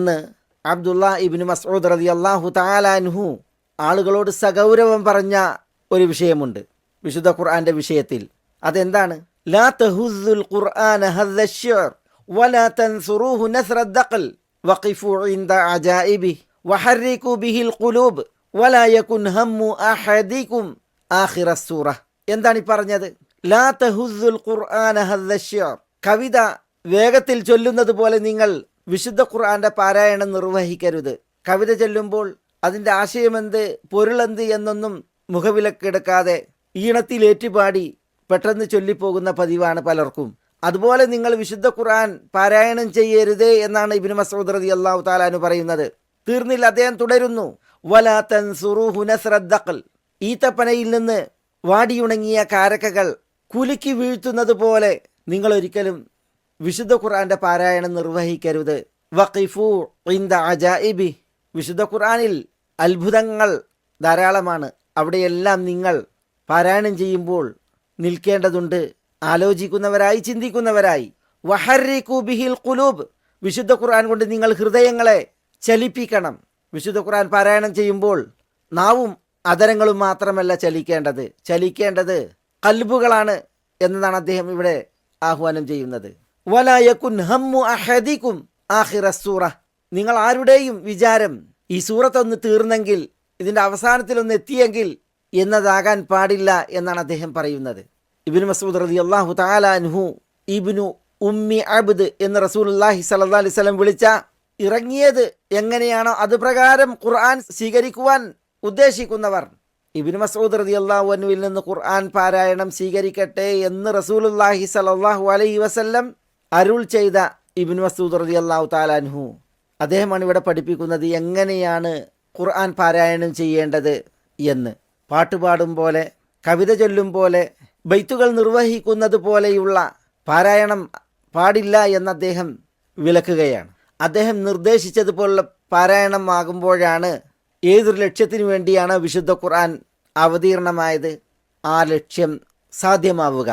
അന്ന് അബ്ദുള്ള ഇബ്നു മസ്ഊദ് റളിയല്ലാഹു തആല അൻഹു ആളുകളോട് സഗൗരവം പറഞ്ഞ ഒരു വിഷയമുണ്ട് വിശുദ്ധ ഖുർആന്റെ വിഷയത്തിൽ. അതെന്താണ്? ലാ തഹുസ്സുൽ ഖുർആന ഹസ്സ അശ്ശിർ വലാ തൻസുറൂഹു നസ്റ അദ്ദഖൽ വഖിഫു ഇൻദ അജായിബി വഹർരികു ബിഹിൽ ഖുലൂബ് വലാ യകുൻ ഹമ്മു അഹദികും ആഖിറ സൂറ. എന്താണ് ഈ പറഞ്ഞത്? ലാ തഹുസ്സുൽ ഖുർആന ഹസ്സ അശ്ശിർ, കവിത വേഗത്തിൽ ചൊല്ലുന്നത് പോലെ നിങ്ങൾ വിശുദ്ധ ഖുർആന്റെ പാരായണം നിർവഹിക്കരുത്. കവിത ചൊല്ലുമ്പോൾ അതിൻ്റെ ആശയമെന്ത്, പൊരുളെന്ത് എന്നൊന്നും മുഖവിലക്കെടുക്കാതെ ഈണത്തിൽ ഏറ്റുപാടി പെട്ടെന്ന് ചൊല്ലിപ്പോകുന്ന പതിവാണ് പലർക്കും. അതുപോലെ നിങ്ങൾ വിശുദ്ധ ഖുർആൻ പാരായണം ചെയ്യരുതേ എന്നാണ് ഇബ്നു മസ്ഊദ് റളിയല്ലാഹു തആല അൻഹു പറയുന്നത്. തീർന്നില്ല, അദ്ദേഹം തുടരുന്നു. വലാ തൻസുറൂഹു നസ്റ അദ്ദഖൽ, ഈത്തപ്പനയിൽ നിന്ന് വാടിയുണങ്ങിയ കാരക്കകൾ കുലുക്കി വീഴ്ത്തുന്നത് പോലെ നിങ്ങൾ ഒരിക്കലും വിശുദ്ധ ഖുർആന്റെ പാരായണം നിർവഹിക്കരുത്. വഖിഫു ഇൻദ അജായിബി, വിശുദ്ധ ഖുർആനിൽ അത്ഭുതങ്ങൾ ധാരാളമാണ്, അവിടെയെല്ലാം നിങ്ങൾ പാരായണം ചെയ്യുമ്പോൾ നിൽക്കേണ്ടതുണ്ട്, ആലോചിക്കുന്നവരായി, ചിന്തിക്കുന്നവരായി. വഹർരികു ബിഹിൽ ഖുലൂബ്, വിശുദ്ധ ഖുർആൻ കൊണ്ട് നിങ്ങൾ ഹൃദയങ്ങളെ ചലിപ്പിക്കണം. വിശുദ്ധ ഖുർആൻ പാരായണം ചെയ്യുമ്പോൾ നാവും അധരങ്ങളും മാത്രമല്ല ചലിക്കേണ്ടത് ഖൽബുകളാണ് എന്നതാണ് അദ്ദേഹം ഇവിടെ ആഹ്വാനം ചെയ്യുന്നത്. വലാ യകുൻ ഹമ്മു അഹദികും ആഖിറ സൂറ, നിങ്ങൾ ആരുടെയും വിചാരം ഈ സൂറത്തൊന്ന് തീർന്നെങ്കിൽ, ഇതിൻ്റെ അവസാനത്തിലൊന്ന് എത്തിയെങ്കിൽ എന്നതാകാൻ പാടില്ല എന്നാണ് അദ്ദേഹം പറയുന്നത്. ഇബ്നു മസ്ഊദ് റളിയല്ലാഹു തആല അൻഹു ഇബ്നു ഉമ്മി അബ്ദ് എന്ന് റസൂലുള്ളാഹി സ്വല്ലല്ലാഹു അലൈഹി വസല്ലം വിളിച്ച, ഇറങ്ങിയത് എങ്ങനെയാണോ അതുപ്രകാരം ഖുർആൻ സ്വീകരിക്കുവാൻ ഉദ്ദേശിക്കുന്നവർ ഇബ്നു മസ്ഊദ് റളിയല്ലാഹു അൻഹുവിൽ നിന്ന് ഖുർആൻ പാരായണം സ്വീകരിക്കട്ടെ എന്ന് റസൂലുള്ളാഹി സ്വല്ലല്ലാഹു അലൈഹി വസല്ലം അരുൾ ചെയ്ത ഇബ്നു മസ്ഊദ് റളിയല്ലാഹു തആല അൻഹു, അദ്ദേഹമാണ് ഇവിടെ പഠിപ്പിക്കുന്നത് എങ്ങനെയാണ് ഖുർആൻ പാരായണം ചെയ്യേണ്ടത് എന്ന്. പാട്ടുപാടും പോലെ, കവിത ചൊല്ലും പോലെ, ബൈത്തുകൾ നിർവഹിക്കുന്നത് പോലെയുള്ള പാരായണം പാടില്ല എന്ന് അദ്ദേഹം വിലക്കുകയാണ്. അദ്ദേഹം നിർദ്ദേശിച്ചതുപോലുള്ള പാരായണം ആകുമ്പോഴാണ് ഏതൊരു ലക്ഷ്യത്തിനു വേണ്ടിയാണ് വിശുദ്ധ ഖുർആൻ അവതീർണമായത് ആ ലക്ഷ്യം സാധ്യമാവുക.